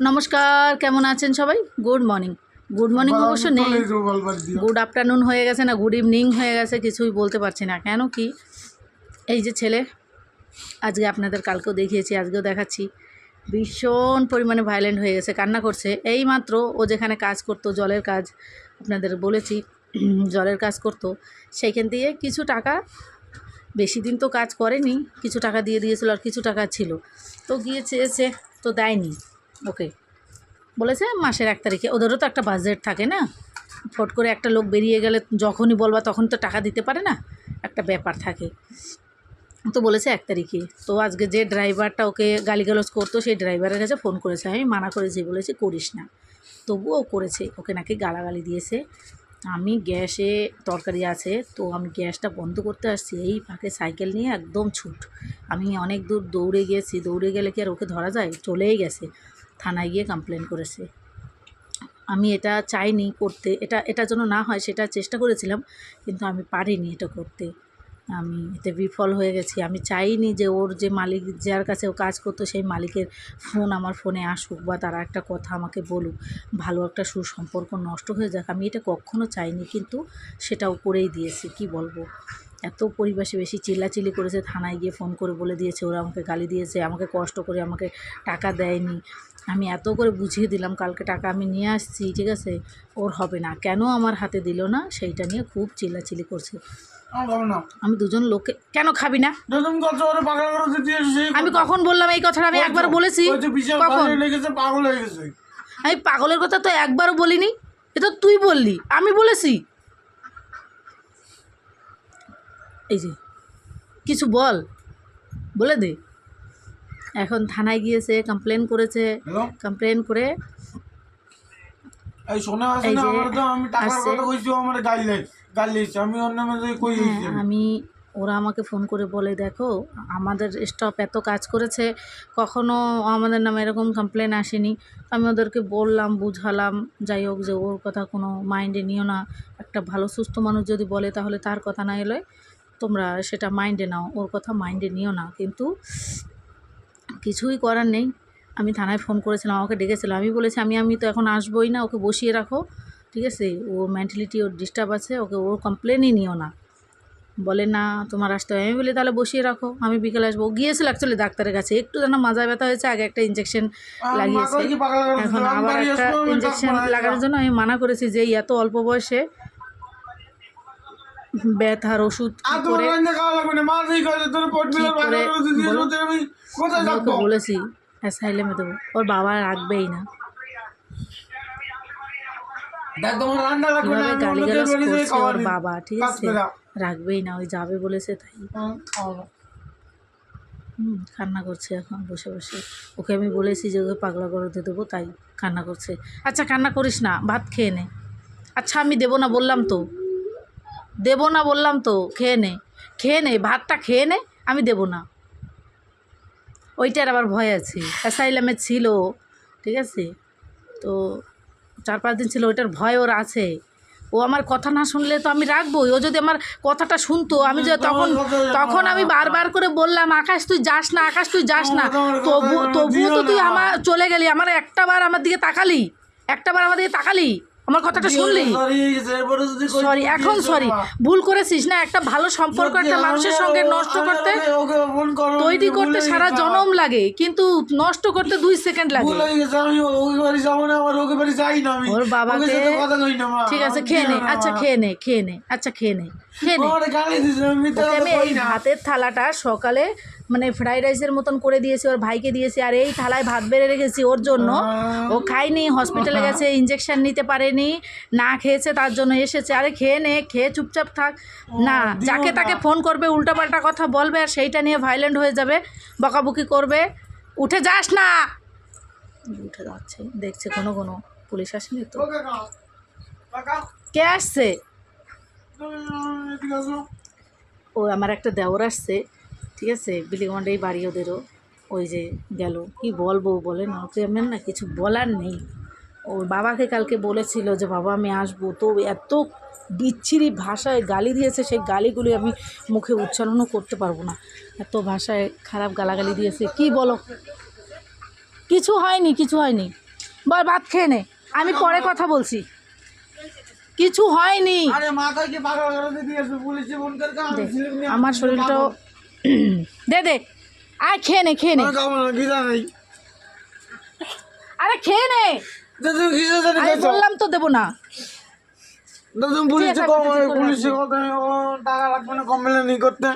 নমস্কার, কেমন আছেন সবাই? Good morning. গুড মর্নিং অবশ্য নেই, গুড আফটারনুন হয়ে গেছে না গুড ইভিনিং হয়ে গেছে, কিছুই বলতে পারছি না। কেন কি এই যে ছেলে, আজকে আপনাদের কালকেও দেখিয়েছি, আজকেও দেখাচ্ছি, ভীষণ পরিমাণে ভায়োলেন্ট হয়ে গেছে, কান্না করছে। এই মাত্র ও যেখানে কাজ করতো, জলের কাজ, আপনাদের বলেছি জলের কাজ করতো, সেইখান দিয়ে কিছু টাকা, বেশি দিন তো কাজ করেনি, কিছু টাকা দিয়ে দিয়েছিল আর কিছু টাকা ছিল, তো গিয়ে চেয়েছে, তো দেয়নি। ওকে বলেছে মাসের 1 তারিখে, ওদেরও তো একটা বাজেট থাকে না, ফট করে একটা লোক বেরিয়ে গেলে যখনই বলবা তখন তো টাকা দিতে পারে না, একটা ব্যাপার থাকে। তো বলেছে 1 তারিখে। তো আজকে যে ড্রাইভারটা ওকে গালিগালাজ করতো সেই ড্রাইভারের কাছে ফোন করেছে, আমি মানা করেছি, বলেছি করিস না, তবুও করেছে, ওকে নাকি গালাগালি দিয়েছে। আমি গ্যাসে তরকারি আছে, তো আমি গ্যাসটা বন্ধ করতে আসছি, এই ফাঁকে সাইকেল নিয়ে একদম ছুট, আমি অনেক দূর দৌড়ে গেছি, দৌড়ে গেলে কি আর ওকে ধরা যায়, চলেই গেছে, থানায় গিয়ে কমপ্লেন করেছে। আমি এটা চাইনি করতে, এটা যেন না হয় সেটা চেষ্টা করেছিলাম, কিন্তু আমি পারিনি এটা করতে, আমি এতে বিফল হয়ে গেছি। আমি চাইনি যে ওর যে মালিক, যার কাছে ও কাজ করতো, সেই মালিকের ফোন আমার ফোনে আসুক বা তারা একটা কথা আমাকে বলুক, ভালো একটা সুসম্পর্ক নষ্ট হয়ে যাক, আমি এটা কখনো চাইনি, কিন্তু সেটাও করেই দিয়েছি। কি বলবো, এত পরিবেশে বেশি চিল্লাচিল্লি করেছে, থানায় গিয়ে ফোন করে বলে দিয়েছে, ওরা আমাকে গালি দিয়েছে, আমাকে কষ্ট করে আমাকে টাকা দেয়নি। আমি এত করে বুঝিয়ে দিলাম, কালকে টাকা আমি নিয়ে আসছি, ঠিক আছে, ওর হবে না, কেন আমার হাতে দিল না, সেইটা নিয়ে খুব চিল্লাচিল্লি করছে। আমি দুজন লোককে, কেন খাবি না? আমি কখন বললাম এই কথাটা? আমি একবার বলেছি, কখন? আমি পাগলের কথা তো একবারও বলিনি, এ তো তুই বললি, আমি বলেছি। এই যে কিছু বলে দে। এখন থানায় গিয়েছে, কমপ্লেন করেছে, কমপ্লেন করে আমি, ওরা আমাকে ফোন করে বলে, দেখো আমাদের স্টাফ এত কাজ করেছে, কখনো আমাদের নামে এরকম কমপ্লেন আসেনি। আমি ওদেরকে বললাম, বুঝালাম, যাই হোক, যে ওর কথা কোনো মাইন্ডে নিও না, একটা ভালো সুস্থ মানুষ যদি বলে তাহলে তার কথা না এলে তোমরা সেটা মাইন্ডে নাও, ওর কথা মাইন্ডে নিও না। কিন্তু কিছুই করার নেই। আমি থানায় ফোন করেছিলাম, আমাকে ডেকেছিল, আমি বলেছি আমি তো এখন আসবোই না, ওকে বসিয়ে রাখো, ঠিক আছে, ও মেন্টালিটি ওর ডিস্টার্ব আছে, ওকে ওর কমপ্লেনই নিও না। বলে না তোমার আসতে হয়, আমি বলি তাহলে বসিয়ে রাখো, আমি বিকেলে আসবো। গিয়েছিল অ্যাকচুয়ালি ডাক্তারের কাছে, একটু যেন মাজা ব্যথা হয়েছে, আগে একটা ইঞ্জেকশন লাগিয়েছে, এখন আবার একটা ইঞ্জেকশন লাগানোর জন্য আমি মানা করেছি যে এত অল্প বয়সে ব্যথার ওষুধ বলেছি অ্যাসাইলেমে দেবো, ওর বাবা রাখবেই না, গালিগালাজ করছে ওর বাবা, ঠিক আছে, রাখবেই না, ওই যাবে বলেছে তাই। কান্না করছে এখন বসে বসে, ওকে আমি বলেছি যে ওকে পাগলা করতে দেবো, তাই কান্না করছে। আচ্ছা কান্না করিস না, ভাত খেয়ে নে। আচ্ছা আমি দেবো না বললাম তো, দেবো না বললাম তো, খেয়ে নে ভাতটা খেয়ে নে, আমি দেবো না। ওইটার আবার ভয় আছে, অ্যাসাইলামে ছিল, ঠিক আছে, তো 4-5 দিন ছিল, ওইটার ভয় ওর আছে। ও আমার কথা না শুনলে তো আমি রাখবোই, ও যদি আমার কথাটা শুনতো, আমি যে তখন আমি বারবার করে বললাম, আকাশ তুই যাস না, আকাশ তুই যাস না, তবুও তো তুই আমার চলে গেলি, আমার একটাবার আমার দিকে তাকালি, আমার কথাটা শুনলি, সরি, এখন সরি, ভুল করেছিস না, একটা ভালো সম্পর্ক একটা মানুষের সঙ্গে নষ্ট করতে, তৈরি করতে সারা জনম লাগে, কিন্তু নষ্ট করতে 2 সেকেন্ড লাগে। ওর বাবাকে, ঠিক আছে খেয়ে নে, আচ্ছা খেয়ে নে, আচ্ছা খেয়ে নে। আমি এই ভাতের থালাটা সকালে মানে ফ্রাইড রাইসের মতন করে দিয়েছি, ওর ভাইকে দিয়েছি, আর এই থালায় ভাত বেড়ে রেখেছি ওর জন্য, ও খায়নি, হসপিটালে গেছে, ইঞ্জেকশন নিতে পারেনি, না খেয়েছে, তার জন্য এসেছে। আরে খেয়ে নে, খেয়ে চুপচাপ থাক না, যাকে তাকে ফোন করবে, উল্টাপাল্টা কথা বলবে, আর সেইটা নিয়ে ভায়োলেন্ট হয়ে যাবে, বকাবকি করবে। উঠে যাস না, উঠে যাচ্ছে, দেখছে কোনো পুলিশ আসেনি তো, কে আসছে? ও আমার একটা দেওর আসছে, ঠিক আছে, বিলিগন্ডেই বাড়ি ওদেরও, ওই যে গেল, কি বলবো বলেন, ওকে আমার না কিছু বলার নেই। ওর বাবাকে কালকে বলেছিল যে বাবা আমি আসবো, তো এত বিচ্ছিরি ভাষায় গালি দিয়েছে, সেই গালিগুলি আমি মুখে উচ্চারণও করতে পারবো না, এত ভাষায় খারাপ গালাগালি দিয়েছে। কি বলো? কিছু হয়নি, বল ভাত খেয়ে নে, আমি পরে কথা বলছি। কিছু হয়নি। আরে মাথায় কি পাগল করে দিয়েছে পুলিশে ফোন করে দে, আমার শরীরটাও দে দে, আয় খেয়ে নে, খেয়ে নে। আরে খেয়ে নে, আমি বললাম তো দেবো না। পুলিশে পুলিশে টাকা লাগবে না কমপ্লেন ই করতে।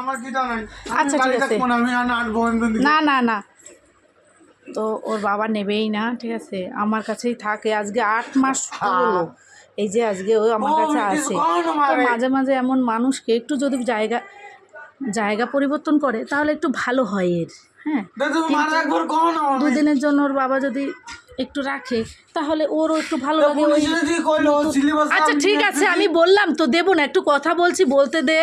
আমার কি জানাই। আচ্ছা ঠিক আছে, আমি না না না, তো ওর বাবা নেবেই না, ঠিক আছে, আমার কাছেই থাকে। আজকে 8 মাস হলো এই যে আজকে ও আমার কাছে আসে। তো মাঝে মাঝে এমন মানুষকে একটু যদি জায়গা পরিবর্তন করে তাহলে একটু ভালো হয় এর। হ্যাঁ, দুদিনের জন্য ওর বাবা যদি একটু রাখে তাহলে ওরও একটু ভালো লাগে। আচ্ছা ঠিক আছে, আমি বললাম তো দেবো না, একটু কথা বলছি, বলতে দে।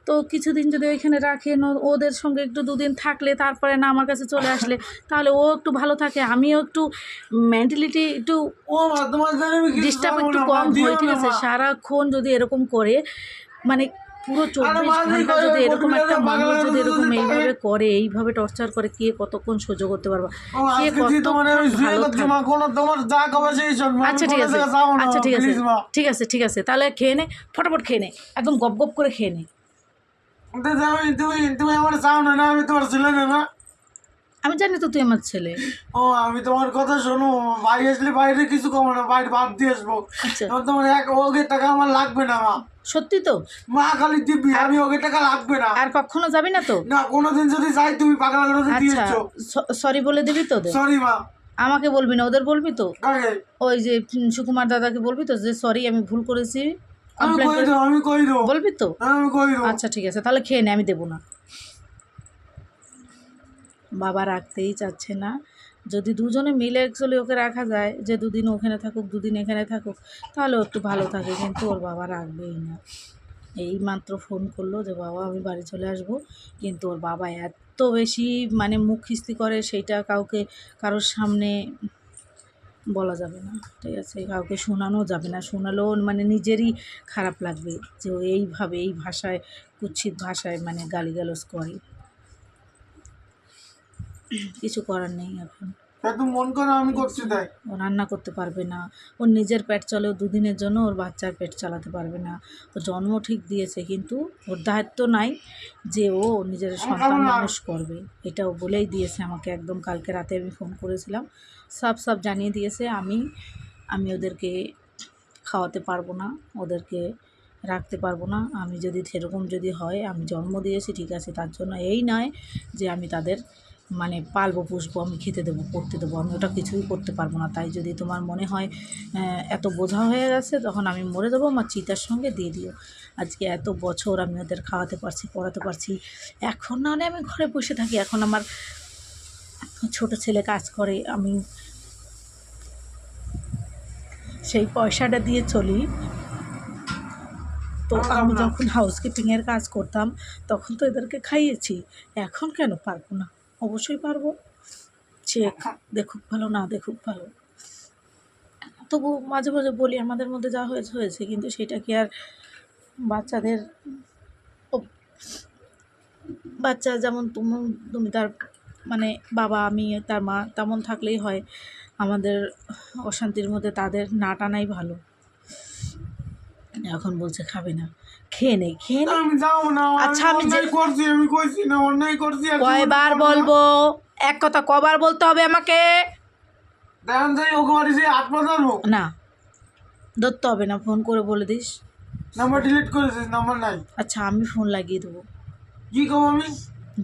তো কিছুদিন যদি ওইখানে রাখেন, ওদের সঙ্গে একটু 2 দিন থাকলে তারপরে না আমার কাছে চলে আসলে তাহলে ও একটু ভালো থাকে, আমিও একটু মেন্টালিটি একটু ডিস্টার্ব একটু কম হয়, ঠিক আছে। সারাক্ষণ যদি এরকম করে, মানে পুরো 24 ঘন্টা যদি এরকম একটা মানুষ যদি এরকম এইভাবে করে, এইভাবে টর্চার করে, কে কতক্ষণ সহ্য করতে পারবা, কে কতক্ষণ ভালো থাকবে। আচ্ছা ঠিক আছে, আচ্ছা ঠিক আছে, ঠিক আছে, ঠিক আছে, তাহলে খেয়ে নে, ফটাফট খেয়ে নে, একদম গপ গপ করে খেয়ে নে। তুমি আমার চাও না, না আমি তোমার ছেলে না। আমি জানি তো তুই আমার ছেলে। ও আমি তোমার কথা শোনো, ভাই আসলে বাইরে কিছু কমো না, বাইরে ভাত দিয়ে আসবো। আচ্ছা তোমার ওকে টাকা আমার লাগবে না মা। সত্যি তো? মা খালি দিবি, আমি ওকে টাকা লাগবে না। আর কখনো যাবি না তো? না, কোনোদিন যদি যাই তুমি পাগলা করে দিয়েছো। সরি বলে দিবি তো? সরি মা। আমাকে বলবি না, ওদের বলবি তো? ওই যে সুকুমার দাদাকে বলবি তো যে সরি আমি ভুল করেছি, বলবি তো? আচ্ছা ঠিক আছে, তাহলে খেয়ে নে, আমি দেবো না। বাবা রাখতেই চাচ্ছে না। যদি দুজনে মিলে অ্যাকচুয়ালি ওকে রাখা যায়, যে 2 দিন ওখানে থাকুক 2 দিন এখানে থাকুক, তাহলে একটু ভালো থাকে, কিন্তু ওর বাবা রাখবেই না। এই মাত্র ফোন করলো যে বাবা আমি বাড়ি চলে আসব, কিন্তু ওর বাবা এত বেশি মানে মুখ খিস্তি করে, সেইটা কারোর সামনে বলা যাবে না, ঠিক আছে, কাউকে শোনানো যাবে না। শোনালেও মানে নিজেরই খারাপ লাগবে যে ও এইভাবে এই ভাষায়, কুৎসিত ভাষায় মানে গালিগালাজ করে। কিছু করার নেই এখন। মন করো আমি করছি তাই। ও রান্না করতে পারবে না, ওর নিজের পেট চলে, 2 দিনের জন্য ওর বাচ্চার পেট চালাতে পারবে না। ও জন্ম ঠিক দিয়েছে, কিন্তু ওর দায়িত্ব নাই যে ও নিজের সন্তান মানুষ করবে। এটাও বলেই দিয়েছে আমাকে, একদম কালকে রাতে আমি ফোন করেছিলাম, সব জানিয়ে দিয়েছে। আমি ওদেরকে খাওয়াতে পারবো না, ওদেরকে রাখতে পারবো না। আমি যদি সেরকম যদি হয়, আমি জন্ম দিয়েছি ঠিক আছে, তার জন্য এই নয় যে আমি তাদের মানে পালবো পুষবো, আমি খেতে দেবো, পড়তে দেবো, আমি ওটা কিছুই করতে পারবো না। তাই যদি তোমার মনে হয় এত বোঝা হয়ে গেছে, তখন আমি মরে দেবো, আমার চিতার সঙ্গে দিয়ে দিও। আজকে এত বছর আমি ওদের খাওয়াতে পারছি, পড়াতে পারছি, এখন না হলে আমি ঘরে বসে থাকি। এখন আমার ছোট ছেলে কাজ করে, আমি সেই পয়সাটা দিয়ে চলি। তো আমি যখন হাউসকিপিংয়ের কাজ করতাম তখন তো এদেরকে খাইয়েছি, এখন কেন পারবো না? অবশ্যই পারবো, সে দেখুক ভালো না দেখুক ভালো। তবু মাঝে মাঝে বলি আমাদের মধ্যে যা হয়েছে হয়েছে, কিন্তু সেটা কি আর বাচ্চাদের, বাচ্চা যেমন তুমি তার মানে বাবা, আমি তার মা, তেমন থাকলেই হয়। আমাদের অশান্তির মধ্যে তাদের না টানাই ভালো। এখন বলছে খাবে না, খেয়ে নে, খেয়ে নে। আচ্ছা আমি কয়বার বলবো? এক কথা কবার বলতে হবে আমাকে? না ধরতে হবে না, ফোন করে বলে দিস। নাম্বার ডিলিট করেছিস, নাম্বার নাই। আচ্ছা আমি ফোন লাগিয়ে দেবো। কি কব আমি?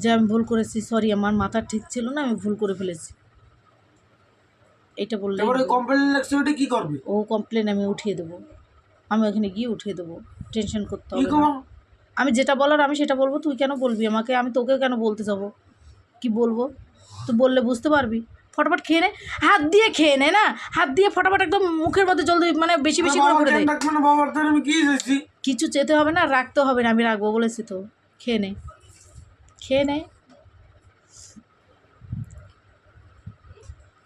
যে আমি ভুল করেছি, সরি, আমার মাথা ঠিক ছিল না, আমি ভুল করে ফেলেছি, এটা বললে। এবারে কমপ্লেইন লাগছে, ওটা কি করবে? ও কমপ্লেন আমি উঠিয়ে দেবো, আমি ওখানে গিয়ে উঠিয়ে দেবো, টেনশন করতে হবে না। আমি যেটা বলার আমি সেটা বলবো, তুই কেন বলবি আমাকে? আমি তোকে কেন বলতে যাবো? কি বলবো? তুই বললে বুঝতে পারবি। ফটাফট খেয়ে নে, হাত দিয়ে খেয়ে নে, না হাত দিয়ে ফটাফট একদম মুখের মধ্যে জল দিয়ে মানে বেশি বেশি করে ভরে দে। কিছু চেতে হবে না, রাখতে হবে না, আমি রাখবো বলেছি তো। খেয়ে নে, খেয়ে নে।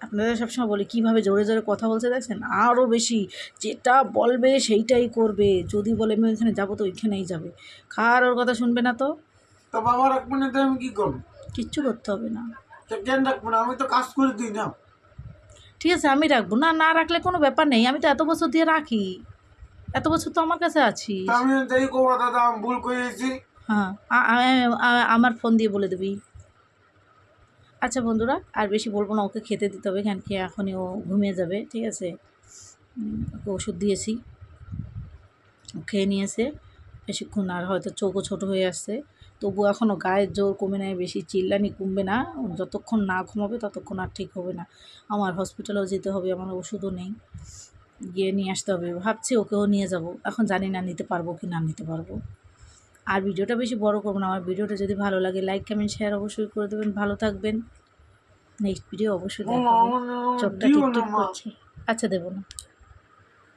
আপনাদের সবসময় বলি কীভাবে জোরে জোরে কথা বলছে দেখছেন, আরও বেশি যেটা বলবে সেইটাই করবে। যদি বলে আমি ওইখানে যাবো তো ওইখানেই যাবে, কার ওর কথা শুনবে না। তো বাবা রাখবে না, আমি কী করবো? কিচ্ছু করতে হবে না। তো কেন রাখবো না, আমি তো কাজ করে দিই না। ঠিক আছে আমি রাখবো না, না রাখলে কোনো ব্যাপার নেই, আমি তো এত বছর দিয়ে রাখি, এত বছর তো আমার কাছে আছিস। তা আমি তাই কো দাদা, আমি ভুল করেছি। হ্যাঁ আমার ফোন দিয়ে বলে দিবি। আচ্ছা বন্ধুরা, আর বেশি বলবো না, ওকে খেতে দিতে হবে, কেন খেয়ে এখনই ও ঘুমিয়ে যাবে, ঠিক আছে। ওকে ওষুধ দিয়েছি, ও খেয়ে নিয়েছে বেশিক্ষণ, আর হয়তো চোখও ছোটো হয়ে আসছে, তবুও এখনও গায়ের জোর কমে নেয়, বেশি চিল্লানি কমবে না, ও যতক্ষণ না ঘুমাবে ততক্ষণ আর ঠিক হবে না। আমার হসপিটালেও যেতে হবে, আমার ওষুধও নেই, গিয়ে নিয়ে আসতে হবে, ভাবছি ওকেও নিয়ে যাব, এখন জানি না নিতে পারবো কি না নিতে পারবো। আর ভিডিওটা বেশি বড় করবো না, আমার ভিডিওটা যদি ভালো লাগে লাইক কমেন্ট শেয়ার অবশ্যই করে দেবেন, ভালো থাকবেন, নেক্সট ভিডিও অবশ্যই দেখা হবে। চোখটা দিও না টিপটিপ মা। করছে, আচ্ছা দেবো না।